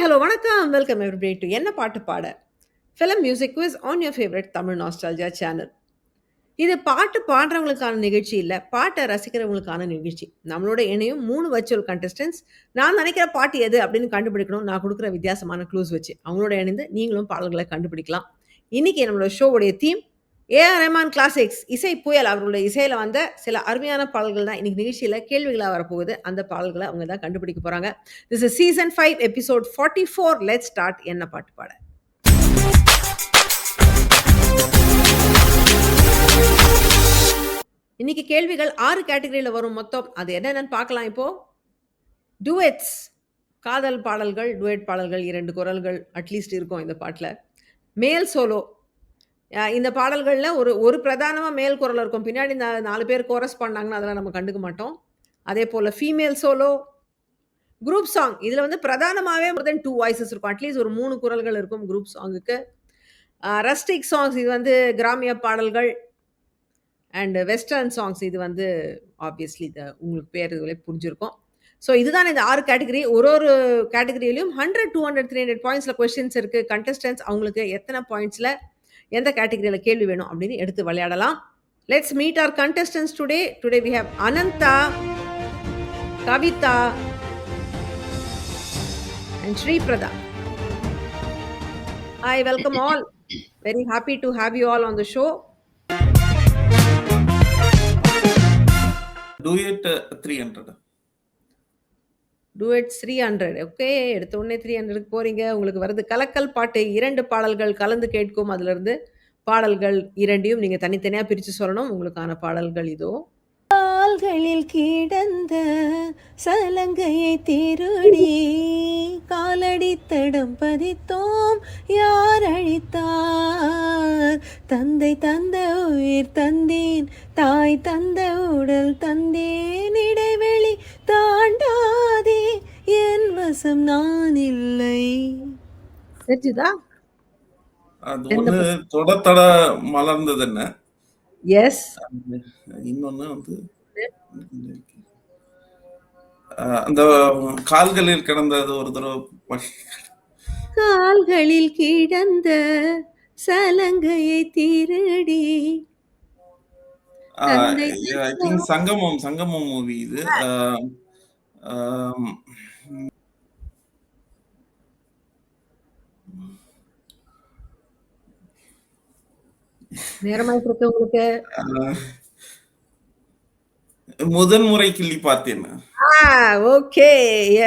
hello, வணக்கம். Welcome everybody to என்ன பாட்டு பாட film music quiz on your favorite Tamil Nostalgia channel. இது பாட்டு பாடுறவங்களுக்கான நிகழ்ச்சி இல்ல. பாட்ட ரசிக்கிறவங்களுக்கான நிகழ்ச்சி. நம்மளோட இணையும் 3 வர்ச்சுவல் கண்டஸ்டன்ட்ஸ் நான் நினைக்கிற பாட்டு எது அப்படின்னு கண்டுபிடிக்கணும். நான் குடுக்குற வித்தியாசமான க்ளூஸ் வச்சு. அவங்களோட இணைந்து நீங்களும் பாடல்களை கண்டுபிடிக்கலாம். இன்னைக்கு நம்மளோட ஷோவுடைய தீம் ஏஆர் ரஹ்மான் கிளாசிக்ஸ் இசை புயல் அவர்களுடைய இசையில வந்த சில அருமையான பாடல்கள் தான் இன்னைக்கு நிகழ்ச்சியில கேள்விகளா வரப்போகுது. அந்த பாடல்களை அவங்க தான் கண்டுபிடிக்க போறாங்க. This is season 5 episode 44. Let's start என்ன பாட்டு பாட. இன்னைக்கு கேள்விகள் 6 கேட்டகரியில வரும் மொத்தம். அது என்னென்னு பார்க்கலாம் இப்போ. டூயட்ஸ், காதல் பாடல்கள், டூயட் பாடல்கள், 2 குரல்கள் அட்லீஸ்ட் இருக்கும் இந்த பாட்டுல. மேல் சோலோ, இந்த பாடல்கள்ல ஒரு பிரதானமா மேல் குரல் இருக்கும். பின்னாடி 4 பேர் கோரஸ் பண்ணாங்கன்னா அதெல்லாம் நம்ம கண்டுக்க மாட்டோம். அதே போல ஃபீமேல் சோலோ, குரூப் சாங். இதுல வந்து பிரதானமாவே more than 2 வாய்ஸஸ் இருக்கும். அட்லீஸ்ட் ஒரு 3 குரல்கள் இருக்கும் குரூப் சாங்குக்கு. ரஸ்டிக் சாங்ஸ், இது வந்து கிராமிய பாடல்கள். அண்ட் வெஸ்டர்ன் சாங்ஸ், இது வந்து ஆப்வியஸ்லி உங்களுக்கு பேர் இதுல புரிஞ்சிருக்கும். ஸோ இதுதான் இந்த 6 கேட்டகரி. ஒரு கேட்டகரியிலையும் 100, 200, 300 பாயிண்ட்ஸ்ல கொஸ்டின்ஸ் இருக்கு. கண்டஸ்டன்ஸ் அவங்களுக்கு எத்தனை பாயிண்ட்ஸ்ல எந்த கேட்டகரியில கேள்வி வேணும் அப்படின்னு எடுத்து விளையாடலாம். Let's meet our contestants today. Today we have Ananta, Kavita and Sri Prada. I welcome all. Very happy to have you all on the show. Duet 300. Duet 300. Okay, எடுத்த உடனே 300க்கு போறீங்க. உங்களுக்கு வருது கலக்கல் பாட்டு. 2 பாடல்கள் கலந்து கேட்கும். அதுல இருந்து பாடல்கள் 2ஐயும் நீங்க தனித்தனியா பிரிச்சு சொல்லணும். உங்களுக்கான பாடல்கள் இதோ. கால்களில் கிடந்த சலங்கையை திருடி காலடி தடம் பதித்தோம், யார் அழித்தார்? தந்தை தந்த உயிர் தந்தேன், தாய் தந்த உடல் தந்தேன், இடைவெளி தாண்டாதே, என் வசம் நான் இல்லை. தெரிஞ்சுதா? அது ஒண்ணு தொடத்தட மலர்ந்தது என்ன? எஸ். இன்னொன்னு வந்து அந்த கால்களில் கிடந்தது ஒரு தடவை. கால்களில் கிடந்த சலங்கையை திருடி. ஐ திங்க் சங்கமம் மூவி இது. நேரமாயிட்டு இருக்கு உங்களுக்கு. முதல் முறை கிள்ளி பார்த்தேன். ஓகே,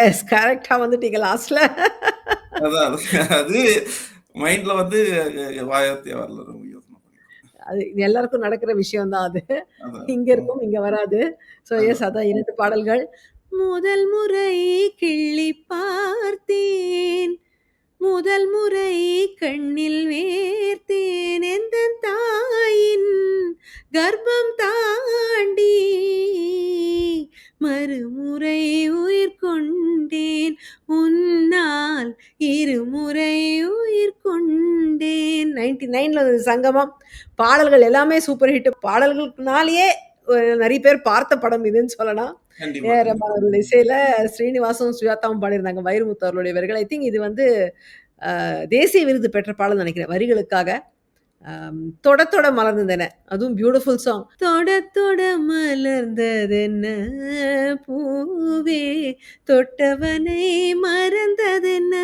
எஸ், கரெக்டா வந்துட்டீங்க லாஸ்ட்ல. அது மைண்ட்ல வந்து வாயத்தே வரல. அது எல்லாருக்கும் நடக்கிற விஷயம் தான். அது இங்க இருக்கும், இங்க வராது. ஸோ எஸ், அதான் 2 பாடல்கள். முதல் முறை கிள்ளி பார்த்தேன், முதல் முறை கண்ணில் வேர்த்தேன், எந்த தாயின் கர்ப்பம் தாண்டி மறுமுறை உயிர் கொண்டேன், உன்னால் இருமுறை உயிர் கொண்டேன். 99ல சங்கமம். பாடல்கள் எல்லாமே சூப்பர் ஹிட். பாடல்களுக்குனாலேயே நிறைய பேர் பார்த்த படம் இதுன்னு சொல்லலாம். ஏஆர் ரஹ்மான் இசையில ஸ்ரீனிவாசும் சுஜாதாவும் பாடியிருந்தாங்க. வைரமுத்து அவர்களுடைய வரிகள். ஐ திங்க் இது வந்து தேசிய விருது பெற்ற பாடல் நினைக்கிறேன். வரிகளுக்காக தொட தொட மலர்ந்ததென, அதுவும் பியூட்டிஃபுல் சாங். தொட தொட மலர்ந்ததென்ன பூவே, தொட்டவனை மறந்ததென்ன.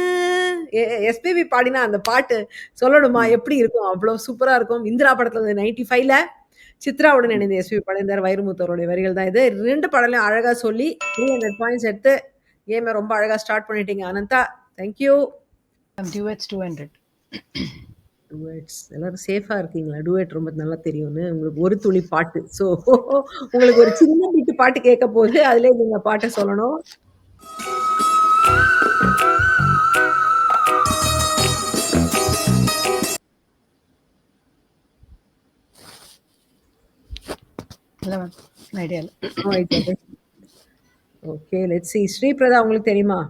எஸ்பிபி பாடினா அந்த பாட்டு சொல்லணுமா, எப்படி இருக்கும்? அவ்வளவு சூப்பரா இருக்கும். இந்திரா படத்துல 95ல சித்ராவுடன் இணைந்த எஸ்பிபி பாடினார். வைரமுத்து அவருடைய வரிகள் தான் இது. 2 பாடலையும் அழகா சொல்லி 300 பாயிண்ட்ஸ் எடுத்து கேமை ரொம்ப அழகா ஸ்டார்ட் பண்ணிட்டீங்க அனந்தா. தேங்க்யூ. Duets 200. டூயட்ஸ் எல்லாரும் சேஃபா இருக்கீங்களா? டூயட் ரொம்ப நல்லா தெரியும்னு உங்களுக்கு ஒரு துளி பாட்டு. ஸோ உங்களுக்கு ஒரு சின்ன பிட்டு பாட்டு கேட்க போது அதுல நீங்க பாட்டை சொல்லணும். Okay, let's see. Sri Pradha, உங்களுக்கு தெரியுமா?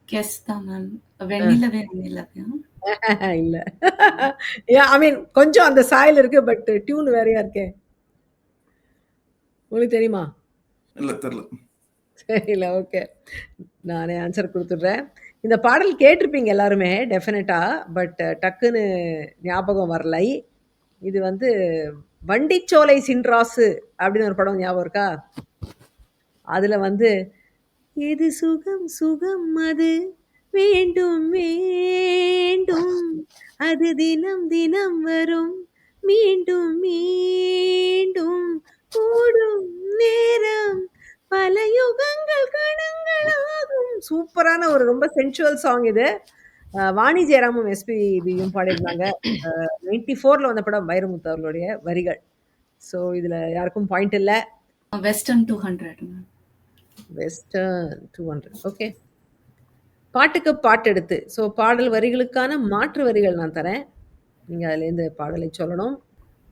கெஸ் தான் மேம். வெண்ணிலவே வெண்ணிலவையா? இல்ல. ஐ மீன் கொஞ்சம் அந்த சாயல் இருக்கு, பட் டியூன் வேறையா இருக்கே. உங்களுக்கு தெரியுமா? இல்ல தெரியல. தெரியல. ஓகே, நானே ஆன்சர் கொடுத்துடுறேன். இந்த பாடல் கேட்டிருப்பீங்க எல்லாருமே டெஃபினட்டா. பட் டக்குன்னு ஞாபகம் வரலை. இது வந்து வண்டிச்சோலை சின்ராசு அப்படின்னு ஒரு படம் ஞாபகம் இருக்கா? அதுல வந்து எது சுகம் சுகம் அது வேண்டும் வேண்டும் அது தினம் தினம் வரும் மீண்டும் மீண்டும் கூடும் நேரம் பல யுகங்கள் கணங்களாகும். சூப்பரான ஒரு ரொம்ப சென்சுவல் சாங் இது. வாணி ஜெயராமும் எஸ்பிபியும் பாடியிருந்தாங்க. 94ல வந்த படம் வைரமுத்து அவர்களுடைய வரிகள். ஸோ இதுல யாருக்கும் பாயிண்ட் இல்லை. Western 200 ma'am. வெஸ்டர்ன் 200. ஓகே. பாட்டுக்கு பாட்டு எடுத்து. ஸோ பாடல் வரிகளுக்கான மாற்று வரிகள் நான் தரேன். நீங்க அதுலேருந்து பாடலை சொல்லணும்.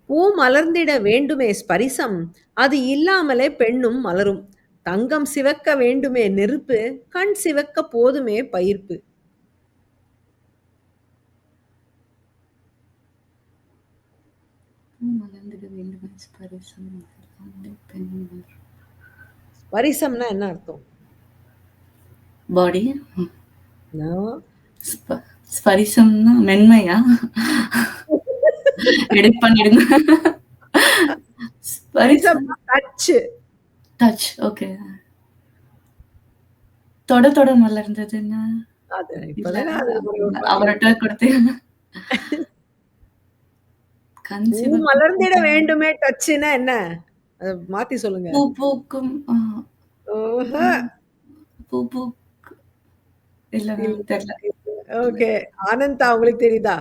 பூ மலர்ந்திட வேண்டுமே ஸ்பரிசம் அது இல்லாமலே பெண்ணும் மலரும். தங்கம் சிவக்க வேண்டுமே நெருப்பு கண் சிவக்க போதுமே பயிர்ப்பு. பூ மலர்ந்திட வேண்டுமே ஸ்பரிசம் இல்லாமலே பெண்ணும் மலரும். ஸ்பரிசம்னா என்ன அர்த்தம்? பாடி. நான் ஸ்பரிசம்னா மென்மையா? எடிட் பண்ணிடுங்க. ஸ்பரிசம் ஸ்பரிசம்னா டச். டச். ஓகே. தொட தொட மலர்ந்ததுன்னா அது இல்ல, இப்பதானே அது ஒரு பாட்டு. அவர்கிட்ட கொடுத்து கண் பூ சிவக்கும் மலர்ந்திட வேண்டுமே டச்சுன்னா என்ன? அதை மாத்தி சொல்லுங்க. பூ பூக்கும் ஓஹோ. பூ பூக்கு இல்ல மேம் தெரியல. ஓகே. ஆனந்தா உங்களுக்கு தெரியுதா?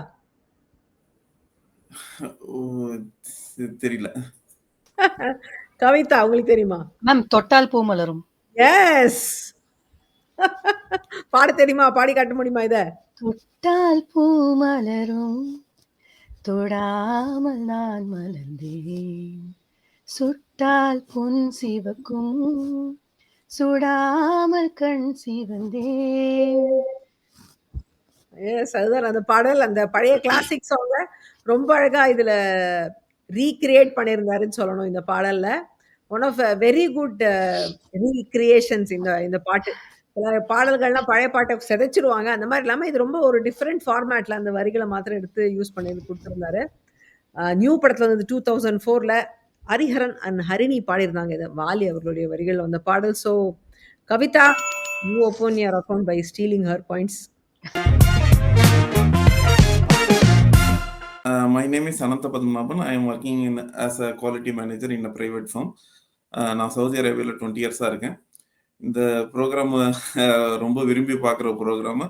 ஓ, தெரியல. கவிதா உங்களுக்கு தெரியுமா? மேம் தொட்டால் பூ மலரும். எஸ். பாட தெரியுமா? பாடி காட்ட முடியுமா இத? தொட்டால் பூ மலரும் தொடாமல் நான் மலர்ந்தேன் சுட்டால் பொன் சிவக்கும் சுடாமல் கண் சிவந்தேன். எஸ், அதுதான் அந்த பாடல். அந்த பழைய கிளாசிக் சாங்க ரொம்ப அழகா இதுல ரீக்ரியேட் பண்ணியிருந்தாருன்னு சொல்லணும் இந்த பாடல்ல. One of very good recreations இந்த பாட்டு. சில பாடல்கள்லாம் பழைய பாட்டை சிதைச்சிருவாங்க. அந்த மாதிரி இல்லாம இது ரொம்ப ஒரு டிஃப்ரெண்ட் ஃபார்மேட்ல அந்த வரிகளை மாத்திரம் எடுத்து யூஸ் பண்ணி கொடுத்துருந்தாரு. நியூ படத்துல வந்து 2004ல ஹரிஹரன் அண்ட் ஹரிணி பாடியிருந்தாங்க இதை. வாலி அவர்களுடைய வரிகள் வந்த பாடல். So Kavitha, you open your account by stealing her points. My name is Anantha Padmanabhan. I am working as a quality manager in a private firm. நான் சவுதி அரேபியாவில் 20 இயர்ஸாக இருக்கேன். இந்த ப்ரோக்ராம் ரொம்ப விரும்பி பார்க்குற ப்ரோக்ராமு.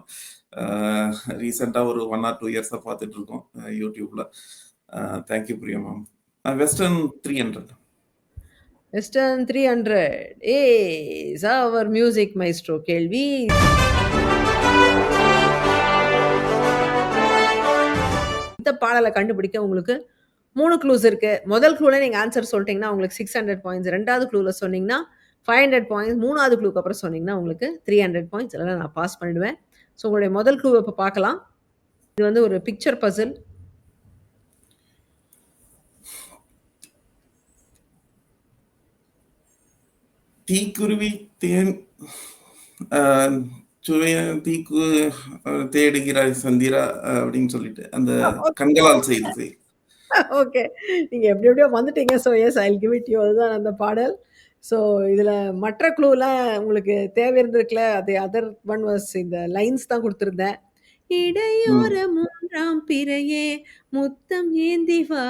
ரீசெண்டாக ஒரு 1 or 2 இயர்ஸாக பார்த்துட்டு இருக்கோம் யூடியூப்ல. Thank you Priya ma'am. Western 300. Western 300 is our music maestro கேள்வி. இந்த பாடலை கண்டுபிடிக்க உங்களுக்கு 3 க்ளூஸ் இருக்கு. முதல் க்ளூல நீங்க ஆன்சர் சொல்லிட்டீங்கன்னா உங்களுக்கு 600 பாயிண்ட்ஸ். ரெண்டாவது க்ளூல சொன்னீங்கன்னா 500 பாயிண்ட்ஸ். மூணாவது க்ளூக்கு அப்புறம் சொன்னீங்கன்னா உங்களுக்கு 300 பாயிண்ட்ஸ். இல்லைன்னா நான் பாஸ் பண்ணிடுவேன். ஸோ உங்களுடைய முதல் க்ளூ இப்போ பார்க்கலாம். இது வந்து ஒரு பிக்சர் பசில். தீக்குருவி தேன் தீக்கு தேடுகிறாய் சந்திரா அப்படின்னு சொல்லிட்டு அந்த கண்களால் செய்து. ஓகே, நீங்க எப்படி எப்படியோ வந்துட்டீங்க. So yes, I give it you. அதுதான் அந்த பாடல். ஸோ இதில் மற்ற க்ளூலாம் உங்களுக்கு தேவை இருந்திருக்குல்ல. அது அதர் ஒன் வாஸ் இந்த லைன்ஸ் தான் கொடுத்துருந்தேன். இடையோர மூன்றாம் பிறையே முத்தம் ஏந்தி வா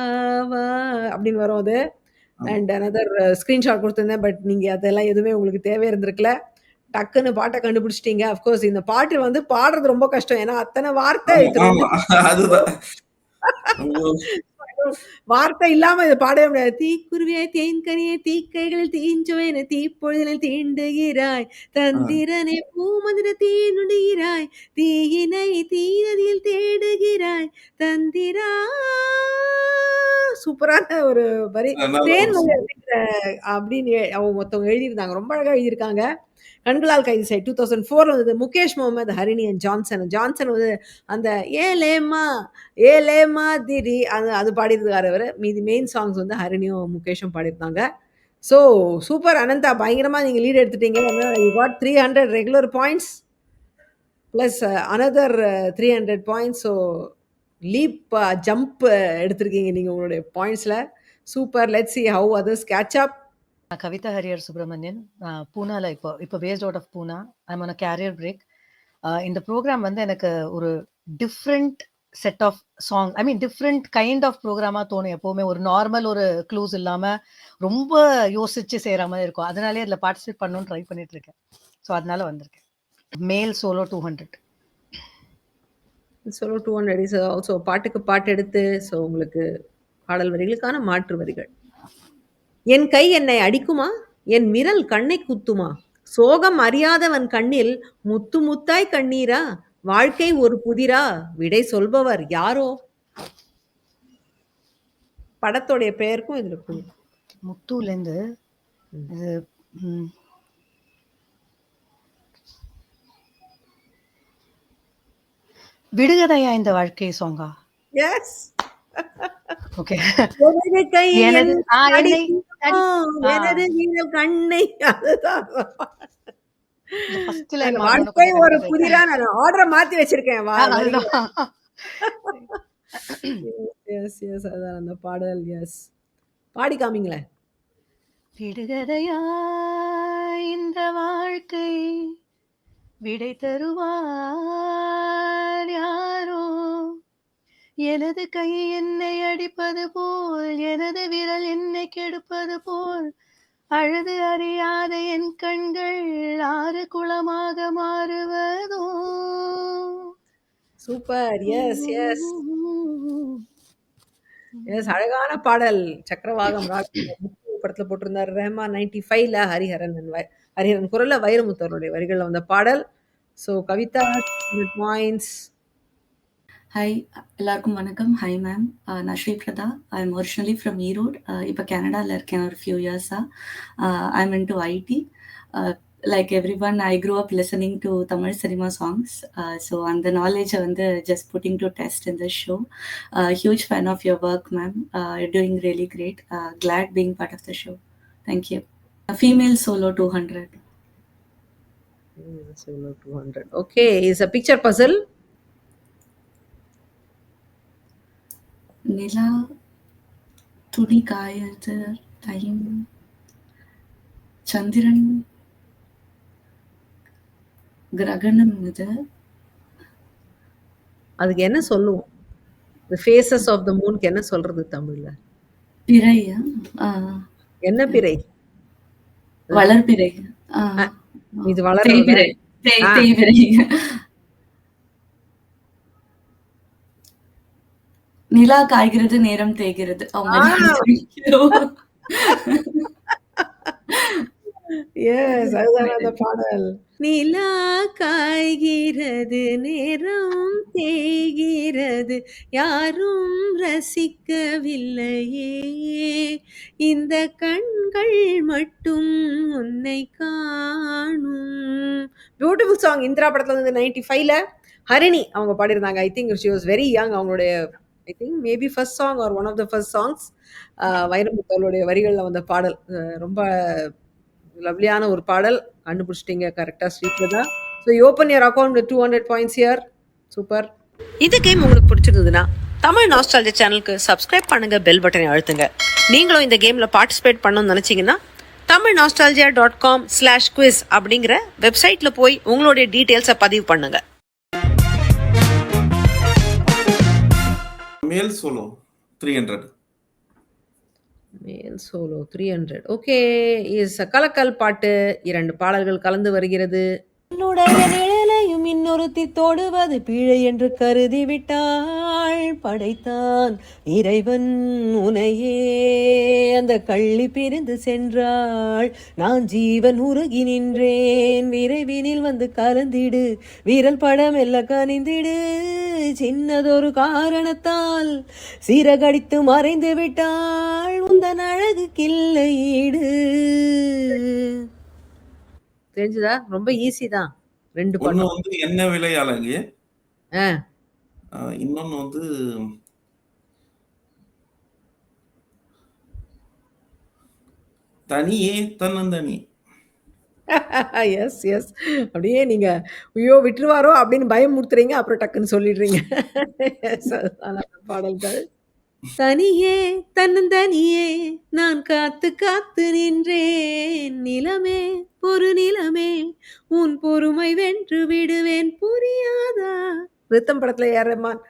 வா அப்படின்னு வரும் அது. அண்ட் another ஸ்க்ரீன்ஷாட் கொடுத்துருந்தேன். பட் நீங்கள் அதெல்லாம் எதுவுமே உங்களுக்கு தேவை இருந்திருக்குல்ல. டக்குன்னு பாட்டை கண்டுபிடிச்சிட்டீங்க. அஃப்கோர்ஸ் இந்த பாட்டு வந்து பாடுறது ரொம்ப கஷ்டம். ஏன்னா அத்தனை வார்த்தை அதுதான் வார்த்தை இல்லாம இதை பாடவே முடியாது. தீக்குருவியாய் தேன்கனியை தீக்கைகளில் தீஞ்சுவேன தீப்பொழுதில் தீண்டுகிறாய் தந்திரனை பூமதிர தீனுடுகிறாய் தீயினை தீநதியில் தேடுகிறாய் தந்திரா. சூப்பரான ஒரு வரி. தேன் அப்படின்னு அவங்க மொத்தவங்க எழுதியிருந்தாங்க. ரொம்ப அழகா எழுதியிருக்காங்க. கண்களால் கைது செய் 2004 வந்தது. Mukesh Mohammed, Harini and Johnson. Johnson வந்து அந்த ஏலேமா திரி அது பாடியிருக்காரு அவர். மீதி மெயின் சாங்ஸ் வந்து ஹரிணியும் முகேஷும் பாடியிருந்தாங்க. ஸோ சூப்பர் அனந்தா, பயங்கரமாக நீங்கள் லீட் எடுத்துட்டீங்க. You got 300 regular points. Plus another 300 points. So leap jump எடுத்திருக்கீங்க நீங்கள் உங்களுடைய பாயிண்ட்ஸில். Super. Let's see how others catch up. Kavitha Hariyar Subramanian, பூனால இப்போ based out of Poona. I'm on a career break. இந்த ப்ரோக்ராம் வந்து எனக்கு ஒரு different set of song, I mean different kind of ப்ரோக்ராமாக தோணும். எப்போவுமே ஒரு நார்மல் ஒரு க்ளூஸ் இல்லாமல் ரொம்ப யோசிச்சு செய்கிற மாதிரி இருக்கும். அதனாலே அதில் பார்ட்டிசிபேட் பண்ணணும்னு ட்ரை பண்ணிட்டு இருக்கேன். ஸோ அதனால வந்திருக்கேன். மேல் சோலோ 200. solo 200 is also பாட்டுக்கு பாட்டு எடுத்து. ஸோ உங்களுக்கு பாடல் வரிகளுக்கான மாற்று வரிகள். என் கை என்னை அடிக்குமா, என் விரல் கண்ணை குத்துமா, சோகம் அறியாதவன் கண்ணில் முத்து முத்தாய் கண்ணீரா, வாழ்க்கை ஒரு புதிரா, விடை சொல்பவர் யாரோ. படத்தோடைய பெயருக்கும் இதுல புரியும். முத்துலேருந்து இது விடுகதையா இந்த வாழ்க்கை சாங்கா? எஸ். ஓகே. எனது கை எனது என்னை என்னை அடிக்குமா, எனது விரல் கண்ணை. அதுதான் ஃபர்ஸ்ட் லைன் வாழ்க்கை ஒரு புதிரா. நான் ஆர்டரை மாத்தி வச்சிருக்கேன். அதுதான். எஸ் எஸ், அதான் அந்த பாடல். எஸ், பாடி காமிங்களேன். விடுகதையா இந்த வாழ்க்கை, விடை தருவார் யாரோ, எனது கை என்னை அடிப்பது போல், எனது விரல் என்னை கெடுப்பது போல், அழுது அறியாத என் கண்கள் ஆறு குளமாக மாறுவதோ. சூப்பர். எஸ் எஸ் எஸ், அழகான பாடல். சக்கரவாகம் ராகம் படத்துல போட்டிருந்தார் ரஹ்மான் 95ல. ஹரிஹரன் குரல்ல வைரமுத்து அவருடைய வரிகள்ல வந்த பாடல். So Kavitha points. ஹாய் எல்லாருக்கும் வணக்கம். ஹாய் மேம், நான் Sripratha. I am originally from Erode. இப்போ கனடாவில் இருக்கேன் ஒரு ஃபியூ இயர்ஸாக. I am into IT. Like everyone, I grew up listening to Tamil cinema songs. So அந்த நாலேஜை வந்து just putting to test in this show. Huge fan of your work ma'am. Doing really great. Glad being part of the show. Thank you. Female solo 200. Solo 200. Okay, is a picture puzzle. நிலா துணி காயது time, சந்திரன் கிரகணம். இது அதுக்கு என்ன சொல்லுவோம்? The faces of the moonக்கு என்ன சொல்றது தமிழ்ல? பிறையா? என்ன பிறை? வளர்பிறை. இது வளர்றதா? தேய்பிறை. தேய்பிறை. நிலா காய்கிறது, நேரம் தேய்கிறது. எஸ், அதுதான் அந்த பாடல். நிலா காய்கிறது, நேரம் தேய்கிறது, யாரும் ரசிக்கவில்லையே, இந்த கண்கள் மட்டும் உன்னை காணும். Beautiful song. இந்திரா படத்துல இருந்து 95ல ஹரிணி அவங்க பாடியிருந்தாங்க. I think she was very young. அவங்களுடைய I think maybe first song or one of the first songs. Vairamuthu அவருடைய வரிகளில் வந்த பாடல். ரொம்ப லவ்லியான ஒரு பாடல். கண்டுபிடிச்சிட்டீங்க கரெக்டாக Sripratha. So you open your account with 200 points here. Super. இந்த கேம் உங்களுக்கு பிடிச்சிருந்ததுன்னா தமிழ் நாஸ்டாலஜி சேனலுக்கு சப்ஸ்கிரைப் பண்ணுங்க, பெல் பட்டனை அழுத்துங்க. நீங்களும் இந்த கேம்ல பார்ட்டிசிபேட் பண்ணணும்னு நினைச்சீங்கன்னா tamilnostalgia.com/quiz அப்படிங்கிற வெப்சைட்ல போய் உங்களுடைய டீடைல்ஸை பதிவு பண்ணுங்க. மேல் சோலோ 300. மேல் சோலோ 300. ஓகே, இஸ் கலக்கல் பாட்டு. 2 பாடல்கள் கலந்து வருகிறது. என்னுடைய நிழலையும் இன்னொருத்தி தொடுவது பிழை என்று கருதி விட்டாள், படைத்தான் இறைவன் உனையே, அந்த கள்ளி பிரிந்து சென்றாள், நான் ஜீவன் உருகி நின்றேன், விரைவினில் வந்து கலந்திடு, வீரல் படம் எல்லாம் கனிந்திடு, சின்னதொரு காரணத்தால் சீரகடித்து மறைந்து விட்டாள், உந்தன் அழகு கில்லை ஈடு. தெரிஞ்சுதா? ரொம்ப ஈஸி தான். 2 ஒண்ணு பண்ணோம். வந்து என்ன விலை அழகு, ஆ இன்னொன்னு வந்து தனியே தன்னந்தனி. S, S. அப்படியே நீங்க, ஐயோ! விட்டுருவாரோ அப்படின்னு பயமுறுத்துறீங்க. அப்புறம் டக்குன்னு சொல்லிடுறீங்க. எஸ், அதுதான் அந்த பாடல்கள். தனியே தன்னந்தனியே நான் காத்து காத்து நின்றேன். நிலமே ஒரு நிலமே உன் பொறுமை வென்று விடுவேன் புரியாதா? ரித்தம் படத்துல ஏஆர் ரஹ்மான்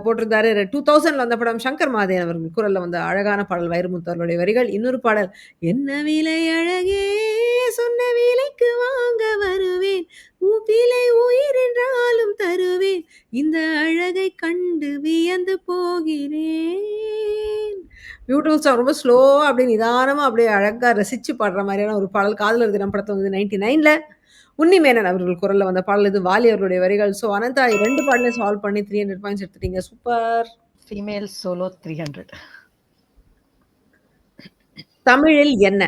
போட்டிருந்தாரு. 2000ல வந்த படம். சங்கர் மகாதேவன் அவர்கள் குரல்ல வந்த அழகான பாடல். வைரமுத்து அவர்களுடைய வரிகள். இன்னொரு பாடல், என்ன விலை அழகே சொன்ன விலைக்கு வாங்க வருவேன். விலை உயிர் என்றாலும் தருவேன். இந்த அழகை கண்டு வியந்து போகிறேன். Beautiful song. ரொம்ப ஸ்லோவா அப்படியே நிதானமா அப்படியே அழகா ரசிச்சு பாடுற மாதிரியான ஒரு பாடல். காதலர் தினம் படத்துல வந்து 99ல உன்னிமேனன் அவர்கள் குரல்ல வந்த பாடல் இது. வாலி அவர்களுடைய வரிகள். ஸோ அனந்தா 2 பாடலையும் சால்வ் பண்ணி 300 பாயிண்ட்ஸ் எடுத்துட்டீங்க. சூப்பர். Female solo 300. தமிழில் என்ன?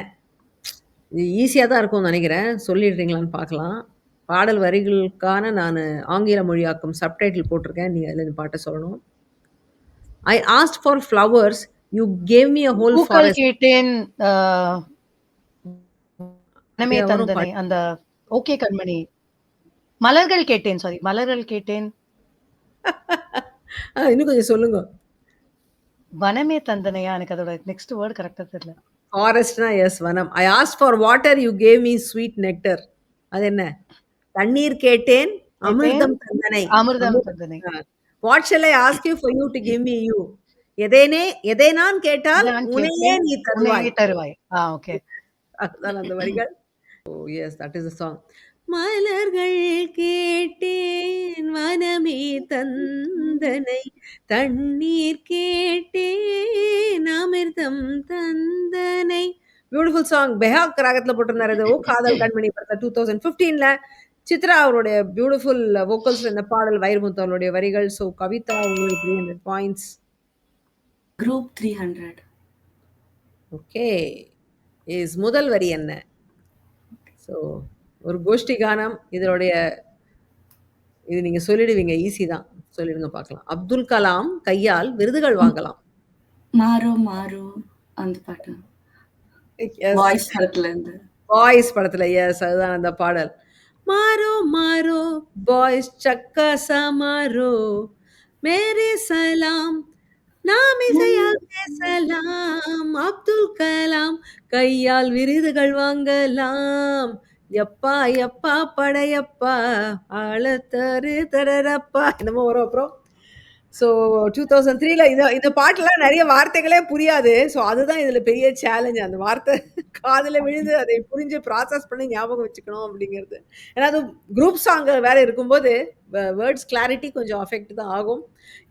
இது ஈஸியா தான் இருக்கும்னு நினைக்கிறேன். சொல்லிடுறீங்களான்னு பார்க்கலாம். பாடல் வரிகளுக்கான நானு ஆங்கில மொழியாக்கம் சப்டைட்டில் போட்டிருக்கேன். நீங்க அதுல இந்த பாட்ட சொல்லணும். I asked for flowers. You gave me a whole பூக்கள் forest. கேட்டேன். வனமே அப்படியா வரும் தந்தனை. பாட்டு? அந்த ஓகே கண்மணி. மலர்கள் கேட்டேன். சாரி, மலர்கள் கேட்டேன். இன்னும் கொஞ்சம் சொல்லுங்க. வனமே தந்தனையா? எனக்கு அதோட நெக்ஸ்ட் வேர்ட் கரெக்டா தெரியல. ஃபாரஸ்ட்னா எஸ் வனம். I asked for water. You gave me sweet nectar. அது என்ன? தண்ணீர் கேட்டேன். கேட்டேன். அமிர்தம் தந்தனை. அமிர்தம் தந்தனை. What shall I ask you for you to give me you? எதை நான் கேட்டால் நான் உன்னையே கேட்டேன், நீ உன்னை தருவாய். தருவாய். ஓகே. அதுதான் அந்த வரிகள். Oh yes, that is the song. மலர்கள் கேட்டேன் வனமே தந்தனை, தண்ணீர் கேட்டேன் அமிர்தம் தந்தனை. Beautiful song. பெஹாக் ராகத்துல போட்டிருந்தாரு. இது ஓ காதல் கண்மணி படத்துல 2015ல சித்ரா அவருடைய பியூட்டிஃபுல் வோக்கல்ஸ்ல இந்த பாடல். வைரமுத்து அவருடைய வரிகள். ஸோ கவிதா உங்களுக்கு 300 பாயிண்ட்ஸ். Group 300. ஓகே. இஸ் முதல் வரி என்ன? ஸோ ஒரு கோஷ்டி கானம். இதனுடைய இது நீங்க சொல்லிடுவீங்க. ஈஸி தான். சொல்லிடுங்க பார்க்கலாம். அப்துல் கலாம் கையால் விருதுகள் வாங்கலாம். மாறோ மாறோ அந்த பாட்டு. எஸ். வாய்ஸ் படத்துல இருந்து. பாய்ஸ் படத்துல எஸ், அதுதான் அந்த பாடல். மாரோ மாரோ பாய்ஸ் சக்கா சமாரோ மேரே சலாம் நாம் இசையால் பேசலாம். அப்துல் கலாம் கையால் விருதுகள் வாங்கலாம். எப்பா எப்பா படையப்பா ஆள தரு தரப்பா என்னமோ வரும். அப்புறம் ஸோ 2003ல இந்த பாட்டுலாம் நிறைய வார்த்தைகளே புரியாது. ஸோ அதுதான் இதுல பெரிய சேலஞ்ச். அந்த வார்த்தை காதுல விழுது அதை புரிஞ்சு ப்ராசஸ் பண்ணி ஞாபகம் வச்சுக்கணும் அப்படிங்கிறது. ஏன்னா அது குரூப் சாங் வேற இருக்கும்போது வேர்ட்ஸ் கிளாரிட்டி கொஞ்சம் அஃபெக்ட் தான் ஆகும்.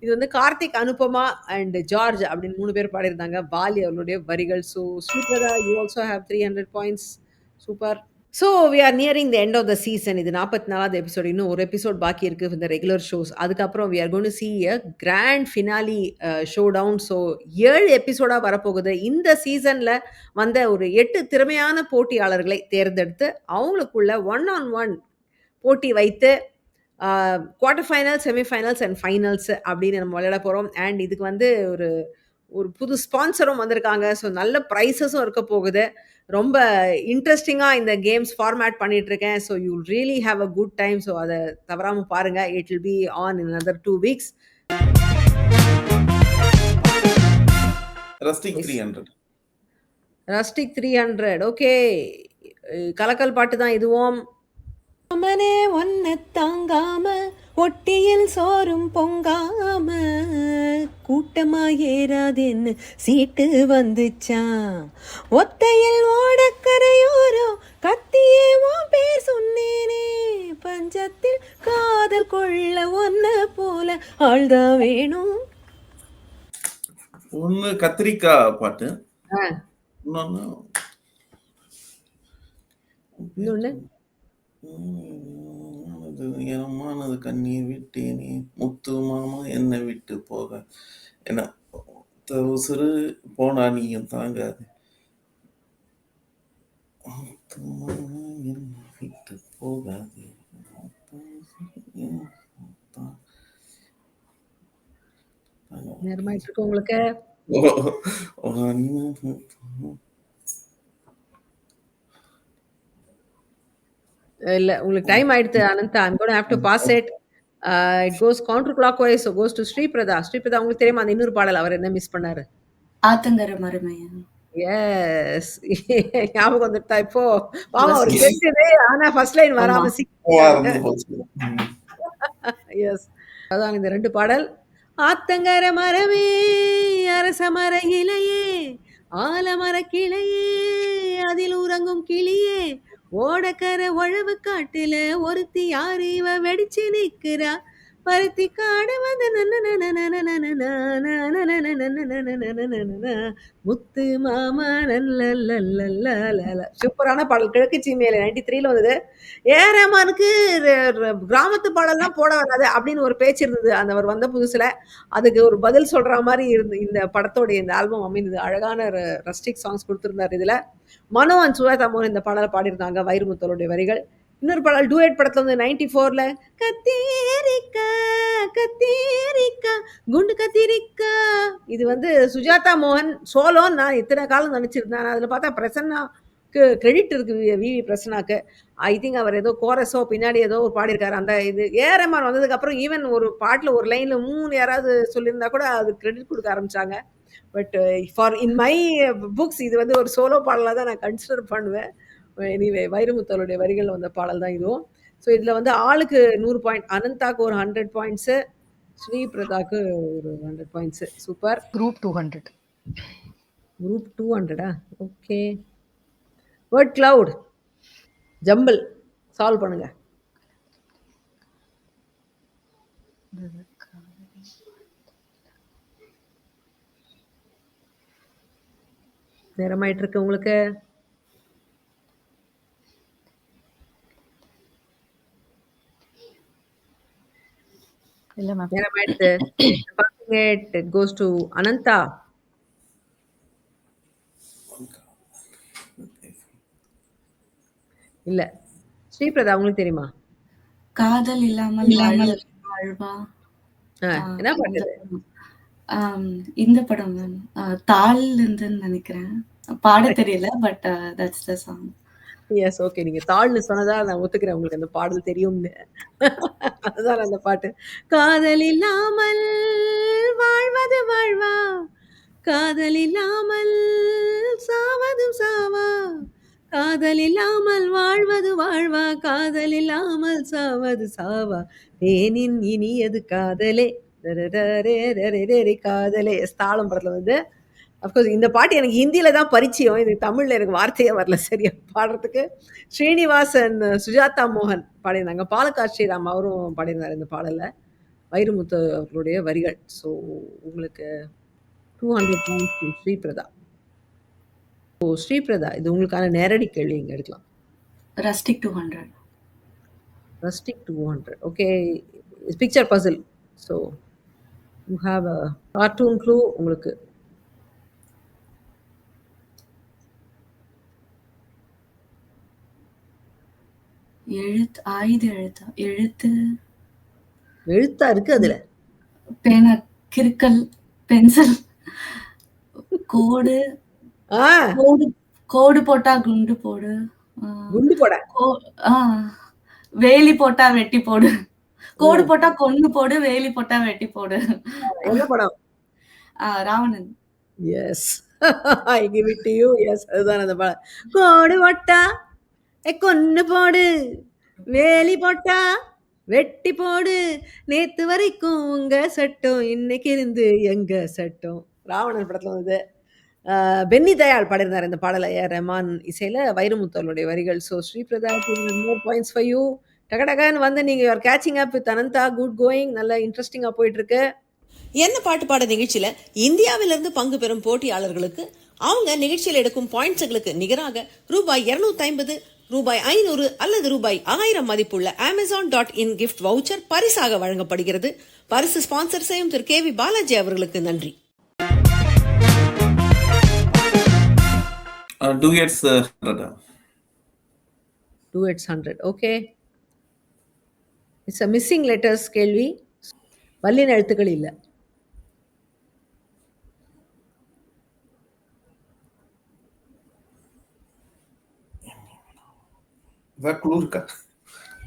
இது வந்து கார்த்திக், அனுபமா அண்ட் ஜார்ஜ் அப்படின்னு 3 பேர் பாடியிருந்தாங்க. வாலி அவர்களுடைய வரிகள். So Sweetlatha, you also have 300 points. Super. So we are nearing the end of the season. இது 44வது எபிசோட். இன்னும் ஒரு எபிசோட் பாக்கி இருக்கு இந்த ரெகுலர் ஷோஸ். அதுக்கப்புறம் we are going to see a grand finale showdown. So 7 எபிசோடா வரப்போகுது. இந்த சீசன்ல வந்த ஒரு 8 திறமையான போட்டியாளர்களை தேர்ந்தெடுத்து அவங்களுக்குள்ள 1-on-1 போட்டி வைத்து quarter finals, semi-finals and finals அப்படின்னு நம்ம விளையாட போறோம். அண்ட் இதுக்கு வந்து ஒரு ஒரு புது ஸ்பான்சரும் வந்திருக்காங்க. ஸோ நல்ல ப்ரைஸஸும் இருக்க போகுது. ரொம்ப இன்ட்ரெஸ்டிங்கா இந்த கேம்ஸ் ஃபார்மேட் பண்ணிட்டு இருக்கேன். So you will really have a good time. So அதை தவறாம பாருங்க. It will be on in another 2 weeks. Rustic 300. Rustic 300. Okay. கலக்கல் பாட்டு தான் இதுவும். அமனே ஒன்ன தாங்காம ஒட்டியில் சோறும் பொங்காம கூட்டமா ஏறாதேன்னு சீட்டு வந்துச்சான். ஒத்தையில் ஓடக்கரையோரோ கத்தியே உன் பேர் சொன்னேனே. பஞ்சத்தில் காதல் கொள்ள ஒன்ன போல ஆள்தான் வேணும். ஒண்ணு கத்திரிக்காய் பாட்டு. ஆ, இன்னொன்னு இன்னொன்னு ஏமானது கண்ணீர் விட்டேனே முத்து மாமா என்னை விட்டு போக என்ன உசுறு போனா நீயும் தாங்காது. முத்து மாமா என்னை விட்டு போகாது. நேரமாயிட்டு இருக்கு உங்களுக்கு. இல்ல உங்களுக்கு டைம் ஆயிடுத்து Anantha. I'm gonna have to pass it. It goes counter clockwise goes to Sripratha. Sripratha உங்களுக்கு தெரியுமா அந்த இன்னொரு பாடல் அவர் என்ன மிஸ் பண்ணாரு? ஆத்தங்கர மரமையன். எஸ். ஞாபகம் வந்துட்டா இப்போ? பாவம் அவருக்கு Yes. தெரிஞ்சது. ஆனா ஃபர்ஸ்ட் லைன் ஆமா. வராம சிக்கிட்டாரு. மறந்து போச்சு. எஸ். அதான் இந்த 2 பாடல். ஆத்தங்கர மரமே அரச மர இலையே ஆலமர கிளையே அதில் உறங்கும் கிளியே ஓடக்கர உழவு காட்டுல ஒருத்தி யாரு இவ வெடிச்சு நிக்கிறா பருத்தி காடு வந்து முத்து மாமா சூப்பரான பாடல் கிழக்கு சீமையில 93ல வந்தது. ரஹ்மானுக்கு கிராமத்து பாடல்லாம் போட வராது அப்படின்னு ஒரு பேச்சு இருந்தது அந்த அவர் வந்த புதுசுல. அதுக்கு ஒரு பதில் சொல்ற மாதிரி இருந்து இந்த படத்தோடைய இந்த ஆல்பம் அமைந்தது. அழகான ரஸ்டிக் சாங்ஸ் கொடுத்திருந்தார் இதுல. மனோ அண்ட் சுவேதா மோகன் இந்த பாடலை பாடியிருந்தாங்க. வைரமுத்தோடைய வரிகள். இன்னொரு பாடல் டூயட் படத்துல வந்து 94ல கத்தீரிக்கா கத்தீரிக்கா குண்டு கத்தீரிக்கா இது வந்து சுஜாதா மோகன் சோலோன்னு நான் இத்தனை காலம் நினைச்சிருந்தேன். அதுல பார்த்தா பிரசன்னாக்கு கிரெடிட் இருக்கு. விவி பிரசன்னாக்கு. ஐ திங்க் அவர் ஏதோ கோரஸோ பின்னாடி ஏதோ ஒரு பாடியிருக்காரு. அந்த இது ஏஆர்எம்ஆர் வந்ததுக்கு அப்புறம் ஈவன் ஒரு பாட்டுல ஒரு லைன்ல யாராவது சொல்லியிருந்தா கூட அது கிரெடிட் கொடுக்க ஆரம்பிச்சாங்க. But for in my books இது வந்து ஒரு சோலோ பாடலாக தான் நான் கன்சிடர் பண்ணுவேன். எனிவே வைரமுத்தோடைய வரிகளில் வந்த பாடல் தான் இதுவும். ஸோ இதில் வந்து ஆளுக்கு 100 பாயிண்ட், அனந்தாக்கு ஒரு 100 பாயிண்ட்ஸு, ஸ்ரீபிரதாக்கு ஒரு 100 பாயிண்ட்ஸு. சூப்பர். Group 200. குரூப் 200ஆ? Okay. Word cloud jumble solve பண்ணுங்க. நேரமாயிட்டு இருக்கு உங்களுக்கு. இல்ல மேம். நேரமாயிடுத்து. It goes to Anantha. இல்ல ஸ்ரீபிரதா உங்களுக்கு தெரியுமா? காதல் இல்லாமல் வாழ்வா. என்ன பாட்டு? இந்த படம் மேம். தாள் இருந்துன்னு நினைக்கிறேன். பாட தெரியல but that's the song. S okay. நீங்க தாள்னு சொன்னதா நான் ஒத்துக்கிறேன் உங்களுக்கு அந்த பாடல் தெரியும்னு. அதுதான் அந்த பாட்டு. காதல் இல்லாமல் வாழ்வது வாழ்வா காதல் இல்லாமல் சாவதும் சாவா காதல் இல்லாமல் வாழ்வது வாழ்வா காதல் இல்லாமல் சாவது சாவா தேனின் இனியது காதலே காதலே. தாளம் படத்துல வந்து அஃப்கோர்ஸ் இந்த பாட்டு எனக்கு ஹிந்தியில தான் பரிச்சயம். இது தமிழ்ல எனக்கு வார்த்தையே வரல சரியா பாடுறதுக்கு. ஸ்ரீனிவாசன் சுஜாதா மோகன் பாடியிருந்தாங்க. பாலக்காட் ஸ்ரீராம் அவரும் பாடியிருந்தார் இந்த பாடலை. வைரமுத்து அவர்களுடைய வரிகள். ஸோ உங்களுக்கு 200 பாயிண்ட்ஸ் ஸ்ரீபிரதா. ஓ ஸ்ரீபிரதா இது உங்களுக்கான நேரடி கேள்வி இங்கே எடுக்கலாம். Rustic 200. Rustic 200 okay. Picture puzzle. So you have a cartoon clue உங்களுக்கு. எழுத்தா இருக்கு அதுல. பேனா, கிறுக்கல், பென்சில், கோடு. கோடு போட்டா குண்டு போடு. குண்டு போட. வேலி போட்டா வெட்டி போடு. கோடு போட்டா கொண்டு போடு, வேலி போட்டா வெட்டி போடு. என்ன படம்? Raavanan. Yes I give it to you. Yes அதுதான் அந்த படம். கோடு போட்டா கொன்னு போடு, வேலி போட்டா வெட்டி போடு, நேத்து வரைக்கும் உங்க சட்டம் இன்னைக்கு இருந்து எங்க சட்டம். ராவணன் படத்துல வந்து பென்னி தயாள் பாடியிருந்தார் இந்த பாடலை. ரஹ்மான் இசையில வைரமுத்தோடைய வரிகள். So Sripratha more points for you. டகடகான்னு வந்து நீங்க you are catching up with Anantha. Good going. நல்ல இன்ட்ரெஸ்டிங்கா போயிட்டு இருக்கு. என்ன பாட்டு பாட நிகழ்ச்சியில இந்தியாவிலிருந்து பங்கு பெறும் போட்டியாளர்களுக்கு அவங்க நிகழ்ச்சியில் எடுக்கும் பாயிண்ட்ஸ்களுக்கு நிகராக ரூபாய் 250, ரூபாய் 500 அல்லது ரூபாய் 1000 மதிப்புள்ள Amazon.in கிஃப்ட் வவுச்சர் பரிசாக வழங்கப்படுகிறது. பரிசு ஸ்பான்சர் செய்யும் திரு KV பாலாஜி அவர்களுக்கு நன்றி. Duets 100. Duets 100. Okay. It's a missing letters கேள்வி. வல்லின எழுத்துக்கள் இல்ல. க்ளூ இருக்கா?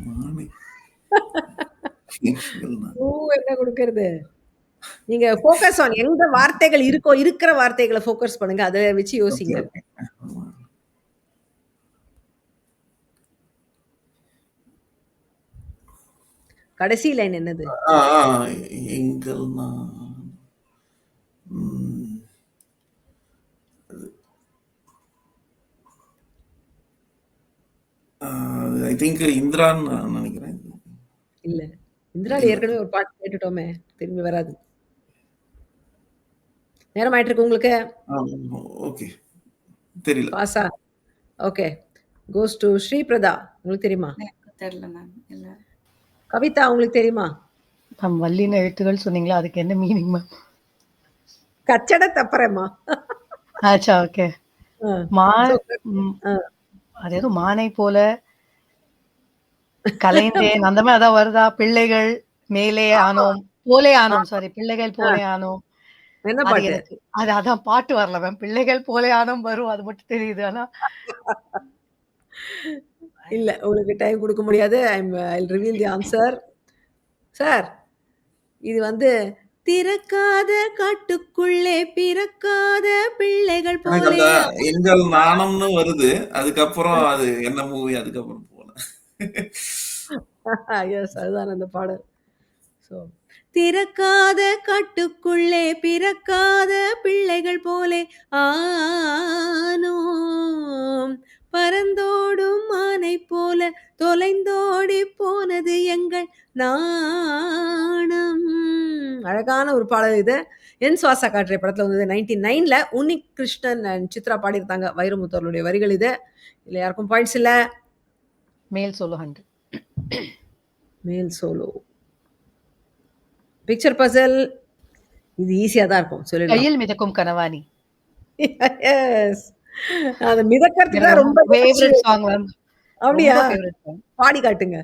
மானை எங்கள் நான். ஊ என்ன குடுக்கறது? நீங்க ஃபோக்கஸ் ஆன் எந்த வார்த்தைகள் இருக்கோ, இருக்கிற வார்த்தைகள ஃபோக்கஸ் பண்ணுங்க. அத வச்சு ஓகே, யோசிங்க. ஓகே. கடைசி லைன் என்னது? ஆ, ஆ, எங்கள் நான். ம். ஐ திங்க் இந்திரான்னு நான் நினைக்கிறேன். இல்ல. இந்திரால இல்ல. ஏற்கனவே ஒரு பாட்டு கேட்டுட்டோமே. திரும்பி வராது. நேரம் ஆயிட்டு இருக்கு உங்களுக்கு. ஓகே. தெரியல. பாஸா? ஓகே. கோஸ் டூ ஸ்ரீபிரதா. உங்களுக்கு தெரியுமா? எனக்கு தெரியல மேம். இல்ல. கவிதா உங்களுக்கு தெரியுமா? மேம் வல்லின எழுத்துகள் சொன்னீங்களா? அதுக்கு என்ன மீனிங் மேம்? கச்சட தப்பறேம்மா. ஆச்சா, ஓகே. ஆ. மா சோ ம், ஆ. அது ஏதோ மானை போல கலைந்தேன் அந்த மாதிரி அதான் வருதா? பிள்ளைகள் மேலே ஆனோம், போலே ஆனோம். சாரி, பிள்ளைகள் ஆ. போலே ஆனோம். என்ன அது பாட்டு? எனக்கு அதான் பாட்டு வரல மேம். பிள்ளைகள் போலே ஆனோம் வரும். அது மட்டும் தெரியுது. ஆனா இல்ல. உங்களுக்கு டைம் குடுக்க முடியாது. ஐல் ரிவீல் தி ஆன்சர். சார், இது வந்து திறக்காத காட்டுக்குள்ளே பிறக்காத பிள்ளைகள் எனக்கு போலே அந்த எங்கள் நாணம்னு வருது. அதுக்கப்புறம் அது என்ன மூவி அதுக்கப்புறம் போல. எஸ் அதுதான் அந்த பாடல். ஸோ திறக்காத காட்டுக்குள்ளே பிறக்காத பிள்ளைகள் போலே ஆனோம் பறந்தோடும் மானை போல தொலைந்தோடி போனது எங்கள் நாணம். அழகான ஒரு பாடல் இது. என் சுவாச காற்றை படத்துல வந்தது 99ல உன்னி கிருஷ்ணன் and சித்ரா பாடியிருந்தாங்க. வைரமுத்தவர்களுடைய வரிகள் இது. இல்ல யாருக்கும் பாயிண்ட்ஸ் இல்ல. மேல் சோலோ 100. மேல் சோலோ பிக்சர் பசில் இது ஈஸியா தான் இருக்கும் சொல்லிடலாம். கையில் மிதக்கும் கனவாணி. எஸ் அந்த மிதக்கிறதுக்கு எனக்கு தான் ரொம்ப ஃபேவரட் சாங் மேம். அப்படியா? ரொம்ப ஃபேவரட் சாங். பாடி காட்டுங்க.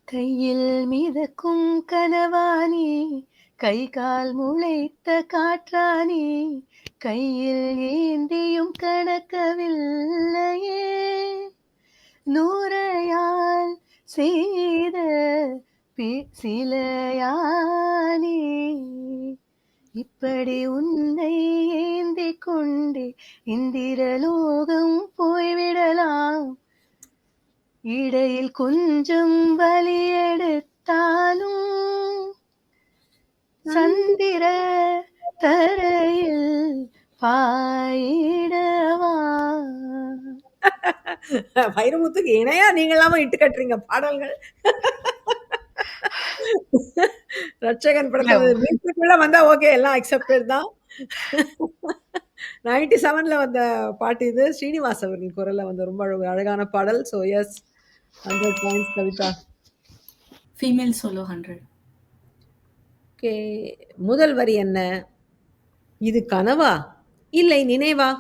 கையில் மிதக்கும் கனவானி, கை கால் முளைத்த காற்றானி, கையில் ஏந்தியும் கணக்கவில்லையே, நூறையால் செய்த சிலையானி, இப்படி உன்னை ஏந்தி கொண்டே இந்திரலோகம் போய்விடலாம், இடையில் கொஞ்சம் வலி எடுத்தாலும் சந்திர தரையில் பாயிடவா. வைரமுத்துக்கு இணையா நீங்க எல்லாம இட்டு கட்டுறீங்க பாடல்கள். ரட்சகன் படத்துல மியூசிக்குள்ள வந்தா ஓகே எல்லாம் அக்செப்டட் தான். 97ல வந்த பாட்டு இது. ஸ்ரீனிவாஸ் அவர்கள் குரல்ல வந்த ரொம்ப அழகான பாடல். So yes 100 points Kavitha. Female solo 100. Okay முதல் வரி என்ன? இது கனவா இல்லை நினைவா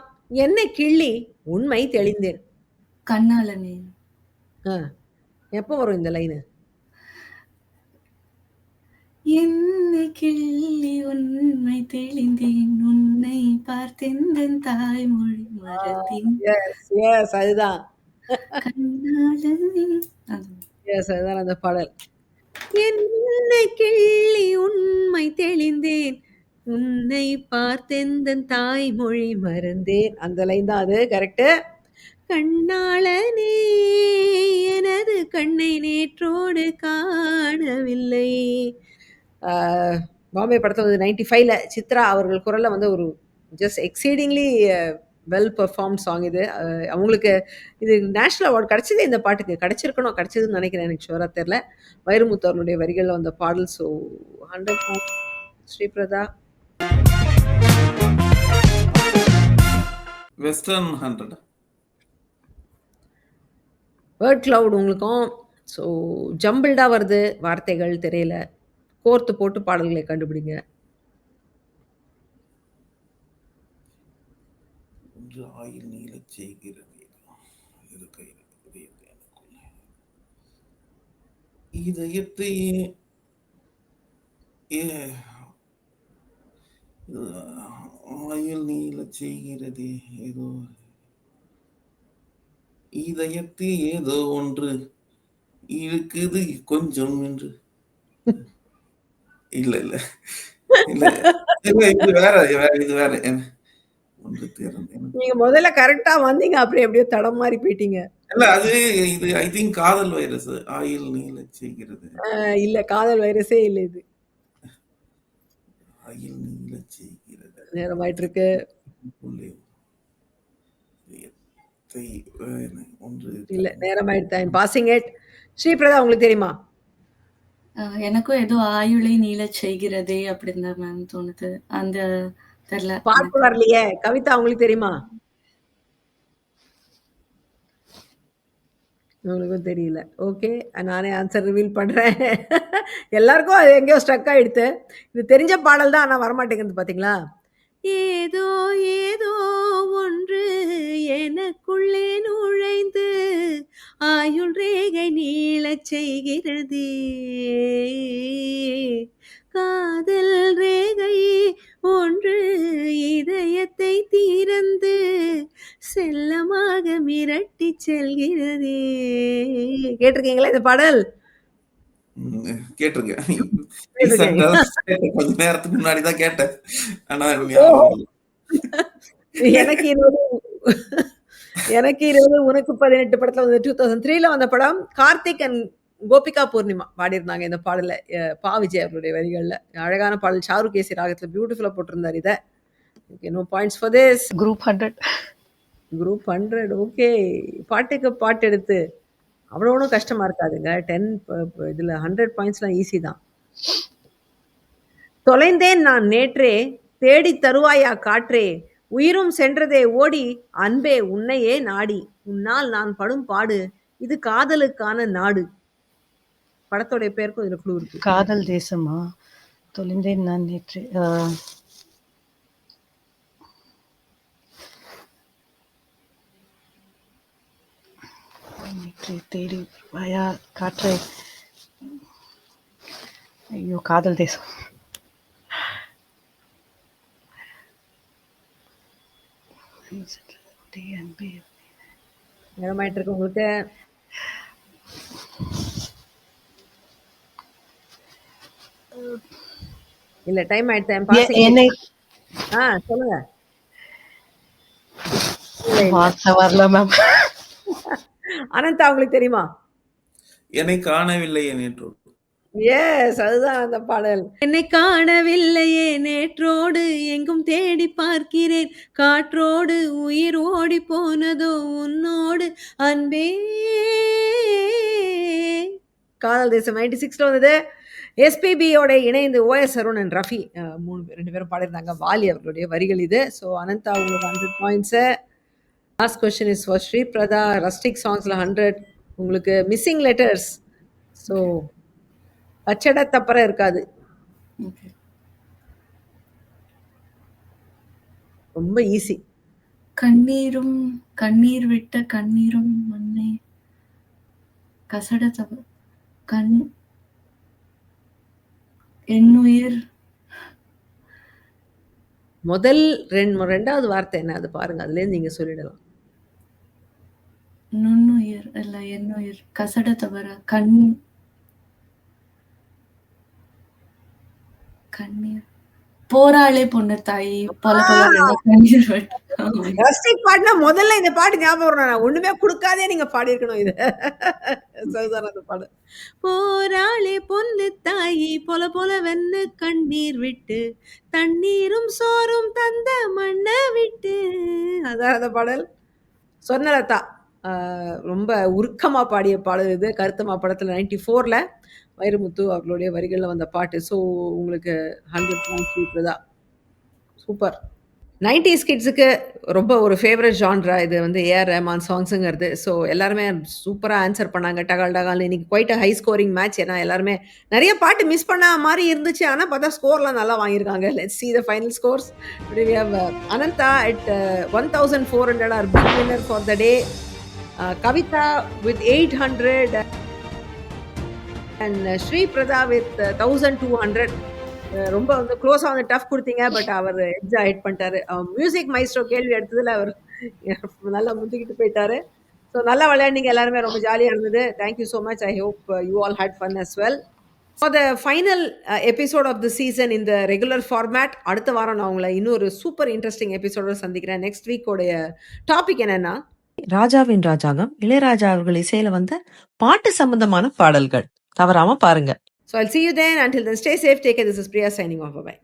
என்னை கிள்ளி உண்மை தெளிந்தேன். கண்ணாலனே. எப்போ வரும் இந்த லைனு? என்னை கிள்ளி உண்மை தெளிந்தேன், உன்னை பார்த்தெந்தன் தாய்மொழி மறந்தேன், எஸ் எஸ் அதுதான். கண்ணாலனே. அது எஸ் அதுதான் அந்த பாடல். என்னை கிள்ளி உண்மை தெளிந்தேன், உன்னை பார்த்தெந்தன் தாய்மொழி மறந்தேன். அந்த லைன் தான் அது. கரெக்டு. கண்ணாளனே எனது கண்ணை நேற்றோடு காணவில்லை. பாம்பே படத்தில் வந்து 95ல சித்ரா அவர்கள் குரலில் வந்து ஒரு just exceedingly well perform song இது. அவங்களுக்கு இது நேஷ்னல் அவார்டு கிடைச்சதே இந்த பாட்டுக்கு. கிடைச்சிருக்கணும், கிடைச்சதுன்னு நினைக்கிறேன், எனக்கு ஷுவராக தெரில. வைரமுத்து அவர்களுடைய வரிகளில் வந்த பாடல். So 100 Sripratha. Western 100. Word cloud உங்களுக்கும். ஸோ ஜம்பிள்டாக வருது வார்த்தைகள் தெரியல. கோர்த்து போட்டு பாடல்களை கண்டுபிடிங்க. ஆயில் நீல செய்கிறது இது கையில் எனக்குள்ள இதயத்தையே ஆயில் நீல செய்கிறது ஏதோ இதயத்தில் ஏதோ ஒன்று இருக்குது கொஞ்சம் என்று இல்ல இல்ல இல்ல இல்ல இது வேற இது வேற ஒன்று திறந்து நீங்க முதல்ல கரெக்ட்டா வந்தீங்க. அப்புறம் எப்படியோ தடம் மாறி போயிட்டீங்க. இல்ல அது இது ஐ திங்க் காதல் வைரஸ் ஆயில் நீலச் செய்கிறது இல்ல காதல் வைரஸே இல்ல இது. ஆயில் நீலச் செய்கிறது நேரமாயிட்டு இருக்கு. உள்ளே இதயத்தை ஒன்று இல்ல நேரமாயிடுச்சு. ஐ அம் பாசிங் இட். ஸ்ரீபிரதா உங்களுக்கு தெரியுமா? எனக்கும் ஏதோ ஆயுளை நீளச் செய்கிறதே அப்படின்னு தான் மேம் தோணுது. அந்த தெரியல பாட்டு எனக்கு. வரலையே. கவிதா உங்களுக்கு தெரியுமா? உங்களுக்கும் தெரியல. ஓகே. நானே ஆன்சர் ரிவீல் பண்றேன். எல்லாருக்கும் அது எங்கேயோ ஸ்ட்ரக் ஆயிடுத்து. இது தெரிஞ்ச பாடல் தான். ஆனா வரமாட்டேங்குது பாத்தீங்களா? ஏதோ ஏதோ ஒன்று எனக்குள்ளே நுழைந்து ஆயுள் ரேகை நீளச் செய்கிறதே. காதல் ரேகை ஒன்று இதயத்தை திறந்து செல்லமாக மிரட்டி செல்கிறதே. கேட்டிருக்கீங்களா இந்த பாடல்? கேட்டிருக்கேன். கேட்டிருக்கீங்க. கொஞ்ச நேரத்துக்கு முன்னாடி தான் கேட்டேன். ஆனா ஞாபகம் இல்ல. எனக்கு 20 உனக்கு 18 படத்துல வந்து 2003ல வந்த படம். கார்த்திக் அண்ட் கோபிகா பூர்ணிமா பாடியிருந்தாங்க இந்த பாடல. பா விஜய் அவர்களுடைய வரிகள்ல. அழகான பாடல். ஷாருக் கேசி ராகத்துல பியூட்டிஃபுல்லா போட்டிருந்தார் இத. Okay, no points for this. Group 100. Group 100 okay. பாட்டுக்கு பாட்டு எடுத்து அவ்வளோ ஒன்றும் கஷ்டமா இருக்காதுங்க. 10 இதுல 100 பாயிண்ட்ஸ்லாம் ஈஸி தான். தொலைந்தேன் நான் நேற்றே தேடி தருவாயா காற்றே உயிரும் சென்றதே ஓடி அன்பே உன்னையே நாடி உன்னால் நான் படும் பாடு இது காதலுக்கான நாடு. படத்தோடைய பேருக்கும் இதுல குழு இருக்கு. காதல் தேசமா? தொலைந்தேன் நான் நேற்று. நேற்று தேடி வாயா காற்றை. ஐயோ, காதல் தேசம். நேரமாயிட்டு இருக்கு உங்களுக்கு. இல்ல டைம் ஆயிடுச்சு. என்னை சொல்லுங்க. வார்த்தை வரல மேம். அனந்தா உங்களுக்கு தெரியுமா? என்னை காணவில்லையே நேற்றோடு. எஸ், அதுதான் அந்த பாடல். என்னை காணவில்லையே நேற்றோடு எங்கும் தேடி பார்க்கிறேன் காற்றோடு உயிர் ஓடி போனதோ உன்னோடு அன்பே. காதல் தேசம் 96ல வந்தது. எஸ்பிபியோட இணைந்து ஓஎஸ் அருண் அண்ட் ரஃபி 2 பேரும் பாடியிருந்தாங்க. வாலி அவர்களுடைய வரிகள் இது. ஸோ அனந்தா உங்களுக்கு 100 points. Last question is for Sripratha. Rustic சாங்ஸ்ல 100. உங்களுக்கு மிஸ்ஸிங் லெட்டர்ஸ். ஸோ அச்சட தப்பற இருக்காது. Okay. ரொம்ப ஈஸி. கண்ணீரும் கண்ணீர் விட்ட கண்ணீரும் மண்ணே கசட தவ கண் என்னுயிர் முதல் 2வது வார்த்தை என்ன அது பாருங்க. அதுலேருந்து நீங்க சொல்லிடலாம். நுண்ணுயிர் இல்ல என்னுயிர் கசட தவற கண்ணீர் போராளே பொண்ணு தாயி பல கண்ணீர் விட்ட. ரஸ்டிக் பாட்டுனா முதல்ல இந்த பாட்டு ஞாபகம் வரணும். நான் ஒண்ணுமே கொடுக்காதே நீங்க பாடியிருக்கணும் இது. சரிதான் அந்த பாடு. போராளே பொண்ணு தாயி பொல பொல வென்னு கண்ணீர் விட்டு தண்ணீரும் சோறும் தந்த மண்ண விட்டு. அதான் அந்த பாடல். சொர்ணலதா ரொம்ப உருக்கமா பாடிய பாடல் இது. கருத்தம்மா படத்துல 94ல வைரமுத்து அவர்களுடைய வரிகள்ல வந்த பாட்டு. ஸோ உங்களுக்கு 100 பாயிண்ட்ஸ் இருக்கிறதா. சூப்பர். 90s கிட்ஸுக்கு ரொம்ப ஒரு ஃபேவரட் ஜான்ரா இது வந்து ஏஆர் ரஹ்மான் சாங்ஸுங்கிறது. ஸோ எல்லாருமே சூப்பராக ஆன்சர் பண்ணாங்க. டகால் டகால்னு இன்னைக்கு குவைட் ஹை ஸ்கோரிங் மேட்ச். ஏன்னா எல்லாருமே நிறைய பாட்டு மிஸ் பண்ண மாதிரி இருந்துச்சு. ஆனால் பார்த்தா ஸ்கோர்லாம் நல்லா வாங்கியிருக்காங்க. Let's see the final scores. Today we have Ananta at 1400 are big winner for the day. Kavita with 800 and Sri Prada with 1200. ரொம்ப வந்து க்ளோஸாக வந்து டஃப் கொடுத்தீங்க. பட் அவர் எட்ஜாக ஹிட் பண்ணிட்டாரு. மியூசிக் மைஸ்ட்ரோ கேள்வி எடுத்ததில் அவர் நல்லா முந்திக்கிட்டு போயிட்டாரு. ஸோ நல்லா விளையாடுனீங்க எல்லாருமே, ரொம்ப ஜாலியா இருந்தது. Thank you so much. I hope you all had fun as well. For the final episode of the season இந்த ரெகுலர் ஃபார்மேட், அடுத்த வாரம் நான் உங்களை இன்னொரு சூப்பர் இன்ட்ரெஸ்டிங் எபிசோட சந்திக்கிறேன். நெக்ஸ்ட் வீக்கோடைய டாபிக் என்னன்னா, ராஜாவின் ராஜாங்கம் இளையராஜா அவர்கள் இசையில வந்த பாட்டு சம்பந்தமான பாடல்கள். தவறாம பாருங்க. So I'll see you then. Until then, stay safe, take care. This is Priya signing off. Bye-bye.